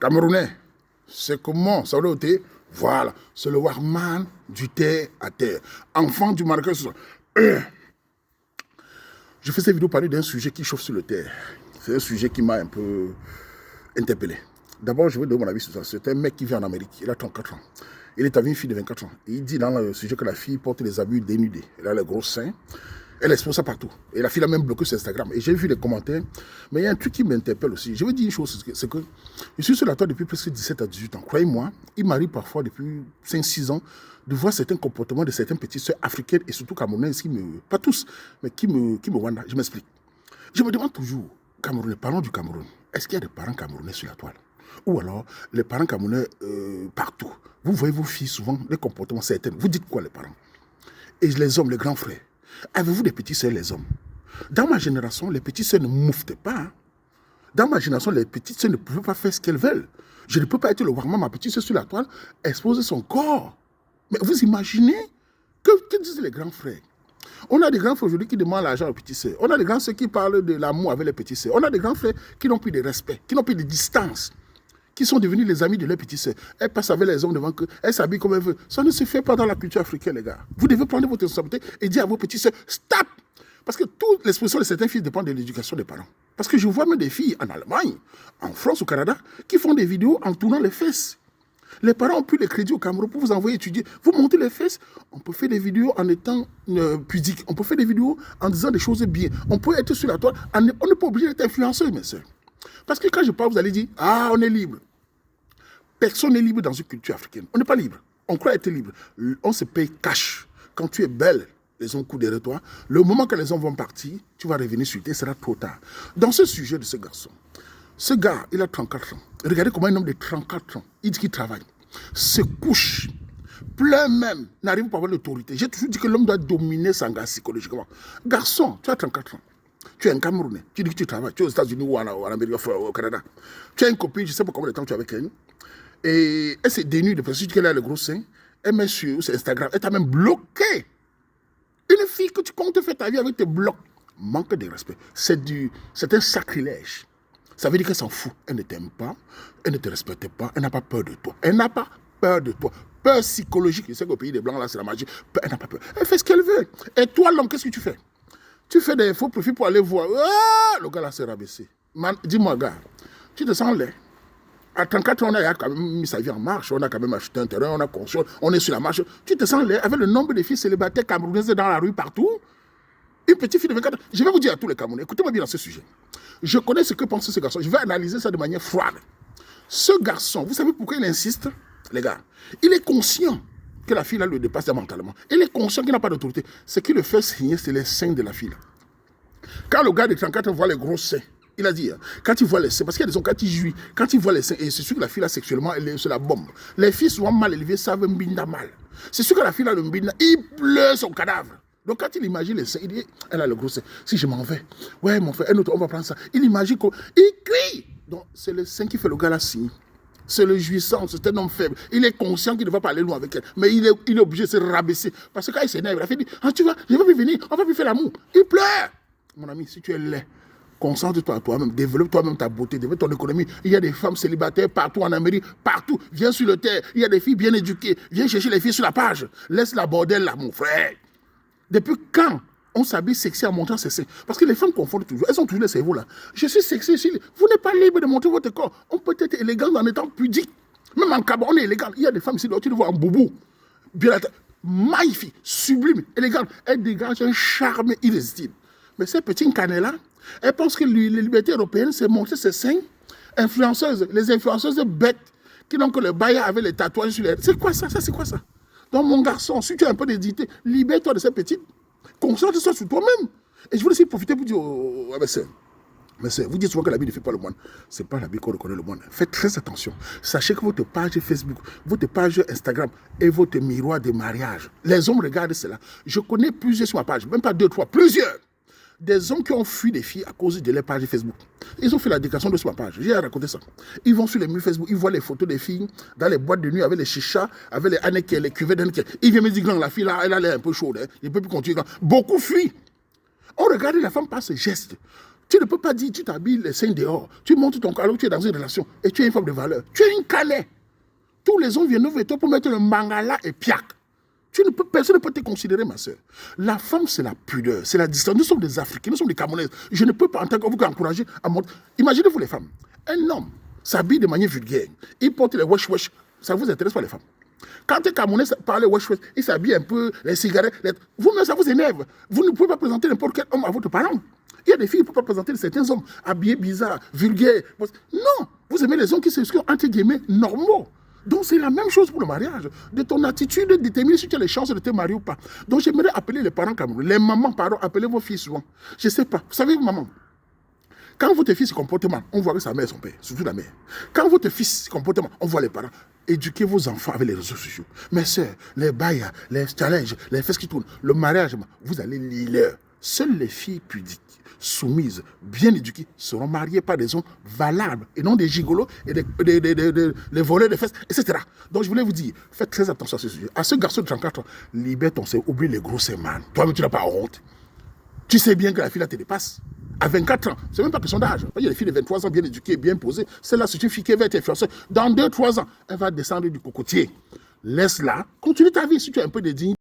Camerounais, c'est comment ça doit être. Voilà, c'est le Warman du terre à terre. Enfant du Marrakech. Je fais cette vidéo parler d'un sujet qui chauffe sur le terre. C'est un sujet qui m'a un peu interpellé. D'abord, je vais donner mon avis sur ça. C'est un mec qui vit en Amérique. Il a 34 ans. Il est avec une fille de 24 ans. Et il dit dans le sujet que la fille porte des abus dénudés. Elle a les gros seins. Elle expose ça partout. Et la fille a même bloqué sur Instagram. Et j'ai vu les commentaires. Mais il y a un truc qui m'interpelle aussi. Je veux dire une chose, c'est que je suis sur la toile depuis presque 17 à 18 ans. Croyez-moi, il m'arrive parfois depuis 5-6 ans de voir certains comportements de certaines petites soeurs africaines et surtout camerounaises qui me... Pas tous, mais qui me wanda. Je m'explique. Je me demande toujours, Camerounais, parlons du Cameroun. Est-ce qu'il y a des parents camerounais sur la toile? Ou alors, les parents camerounais partout. Vous voyez vos filles souvent, des comportements certains. Vous dites quoi les parents? Et les hommes, les grands frères, avez-vous des petits sœurs les hommes? Dans ma génération, les petites sœurs ne mouftaient pas. Hein. Dans ma génération, les petites sœurs ne pouvaient pas faire ce qu'elles veulent. Je ne peux pas être le warman, ma petite sœur sur la toile, exposer son corps. Mais vous imaginez que disent les grands frères? On a des grands frères aujourd'hui qui demandent l'argent aux petits sœurs. On a des grands sœurs qui parlent de l'amour avec les petits sœurs. On a des grands frères qui n'ont plus de respect, qui n'ont plus de distance, qui sont devenus les amis de leurs petits sœurs. Elles passent avec les hommes devant eux, elles s'habillent comme elles veulent. Ça ne se fait pas dans la culture africaine, les gars. Vous devez prendre votre responsabilité et dire à vos petits sœurs, stop! Parce que toute l'expression de certaines filles dépend de l'éducation des parents. Parce que je vois même des filles en Allemagne, en France, au Canada, qui font des vidéos en tournant les fesses. Les parents ont plus les crédits au Cameroun pour vous envoyer étudier. Vous montez les fesses, on peut faire des vidéos en étant pudique. On peut faire des vidéos en disant des choses bien. On peut être sur la toile. On n'est pas obligé d'être influenceur, mes soeurs. Parce que quand je parle, vous allez dire, ah, on est libre. Personne n'est libre dans une culture africaine. On n'est pas libre. On croit être libre. On se paye cash. Quand tu es belle, les hommes courent derrière toi. Le moment que les hommes vont partir, tu vas revenir sur terre, ce sera trop tard. Dans ce sujet de ce garçon, ce gars, il a 34 ans. Regardez comment un homme de 34 ans, il dit qu'il travaille, se couche, pleure même, n'arrive pas à avoir l'autorité. J'ai toujours dit que l'homme doit dominer son gars psychologiquement. Garçon, tu as 34 ans. Tu es un Camerounais. Tu dis que tu travailles. Tu es aux États-Unis ou en Amérique, au Canada. Tu as une copine, je ne sais pas combien de temps tu es avec elle. Et elle s'est dénude parce que qu'elle a le gros sein. Elle met sur Instagram. Elle t'a même bloqué. Une fille que tu comptes faire ta vie avec tes blocs. Manque de respect. C'est un sacrilège. Ça veut dire qu'elle s'en fout. Elle ne t'aime pas. Elle ne te respecte pas. Elle n'a pas peur de toi. Elle n'a pas peur de toi. Peur psychologique. Je sais qu'au pays des Blancs, là, c'est la magie. Elle n'a pas peur. Elle fait ce qu'elle veut. Et toi, l'homme, qu'est-ce que tu fais? Tu fais des faux profils pour aller voir. Ah, le gars là s'est rabaissé. Dis-moi, gars, tu te sens laid. À 34 ans, on a quand même mis sa vie en marche. On a quand même acheté un terrain, on a construit, on est sur la marche. Tu te sens laid avec le nombre de filles célibataires camerounaises dans la rue partout. Une petite fille de 24 ans. Je vais vous dire à tous les Camerounais, écoutez-moi bien dans ce sujet. Je connais ce que pense ce garçon. Je vais analyser ça de manière froide. Ce garçon, vous savez pourquoi il insiste, les gars? Il est conscient que la fille là le dépasse mentalement. Il est conscient qu'il n'a pas d'autorité. Ce qui le fait signer, c'est les seins de la fille. Quand le gars de 34 ans voit les gros seins, il a dit, hein, quand il voit les seins, parce qu'il y a des hommes, quand ils jouent, quand il voit les seins, et c'est sûr que la fille là sexuellement, c'est la bombe. Les filles souvent mal élevées savent mbinda mal. C'est sûr que la fille là, le mbinda, il pleure son cadavre. Donc quand il imagine les seins, il dit, elle a le gros sein. Si je m'en vais, ouais mon frère, un autre, on va prendre ça. Il imagine qu'il crie. Donc c'est le sein qui fait le gars là signer. C'est le jouissant, c'est un homme faible. Il est conscient qu'il ne va pas aller loin avec elle. Mais il est obligé de se rabaisser. Parce que quand il s'énerve, il a fait dire, ah tu vois, je ne vais plus venir, on ne va plus faire l'amour. Il pleure. Mon ami, si tu es laid, concentre-toi à toi-même, développe toi-même ta beauté, développe ton économie. Il y a des femmes célibataires partout en Amérique, partout. Viens sur le terre, il y a des filles bien éduquées. Viens chercher les filles sur la page. Laisse la bordel là, mon frère. Depuis quand on s'habille sexy en montrant ses seins? Parce que les femmes confondent toujours. Elles ont toujours le cerveau là. Je suis sexy ici. Vous n'êtes pas libre de montrer votre corps. On peut être élégant en étant pudique. Même en cabane, on est élégant. Il y a des femmes ici, tu les vois en boubou. Bien magnifique, sublime, élégante. Elles dégagent un charme irrésistible. Mais ces petites canettes-là, elles pensent que les libertés européennes, c'est montrer ses seins. Influenceuses, les influenceuses bêtes qui n'ont que le bail avec les tatouages sur les... C'est quoi ça? Ça, c'est quoi ça? Donc, mon garçon, si tu as un peu d'édité, libère-toi de ces petites. Concentre-toi sur toi-même. Et je voulais aussi profiter pour dire mais vous dites souvent que l'habit ne fait pas le moine. Ce n'est pas l'habit qu'on reconnaît le moine. Faites très attention. Sachez que votre page Facebook, votre page Instagram est votre miroir de mariage. Les hommes regardent cela. Je connais plusieurs sur ma page, même pas 2, 3, plusieurs. Des hommes qui ont fui des filles à cause de leur page Facebook. Ils ont fait la déclaration de sur ma page. J'ai raconté ça. Ils vont sur les murs Facebook, ils voient les photos des filles dans les boîtes de nuit avec les chichas, avec les anneques, les cuvées d'anneques. Ils viennent me dire, la fille là, elle a l'air un peu chaude. Hein. Il ne peut plus continuer. Beaucoup fuient. On regarde la femme par ce geste. Tu ne peux pas dire, tu t'habilles les seins dehors, tu montes ton alors que tu es dans une relation et tu es une femme de valeur. Tu es une canet. Tous les hommes viennent vers toi pour mettre le mangala et piac. Personne ne peut te considérer, ma soeur. La femme, c'est la pudeur, c'est la distance. Nous sommes des Africains, nous sommes des Camerounaises. Je ne peux pas, en tant que vous, encourager à monter. Imaginez-vous les femmes. Un homme s'habille de manière vulgaire. Il porte les wesh-wesh. Ça ne vous intéresse pas, les femmes. Quand un Camerounais parle wesh-wesh, il s'habille un peu, les cigarettes. Vous-même, ça vous énerve. Vous ne pouvez pas présenter n'importe quel homme à votre parent. Il y a des filles qui ne peuvent pas présenter certains hommes habillés bizarres, vulgaires. Non, vous aimez les hommes qui sont, entre guillemets, normaux. Donc, c'est la même chose pour le mariage. De ton attitude, déterminer si tu as les chances de te marier ou pas. Donc, j'aimerais appeler les parents camerounais. Les mamans, pardon, appelez vos filles souvent. Je ne sais pas. Vous savez, maman, quand votre fils se comporte mal, on voit que sa mère et son père, surtout la mère. Quand votre fils se comporte mal, on voit les parents. Éduquez vos enfants avec les réseaux sociaux. Mes soeurs, les bails, les challenges, les fesses qui tournent, le mariage, vous allez lire. Seules les filles pudiques, soumises, bien éduquées, seront mariées par des hommes valables et non des gigolos et des voleurs de fesses, etc. Donc je voulais vous dire, faites très attention à ce sujet. À ce garçon de 34 ans, libère ton cerveau, oublie les gros man. Toi-même, tu n'as pas honte. Tu sais bien que la fille là te dépasse. À 24 ans, c'est même pas question d'âge. Il y a des filles de 23 ans bien éduquées, bien posées. Celle-là, c'est une fille qui va être influencée. Dans 2-3 ans, elle va descendre du cocotier. Laisse-la, continue ta vie. Si tu as un peu de dignité,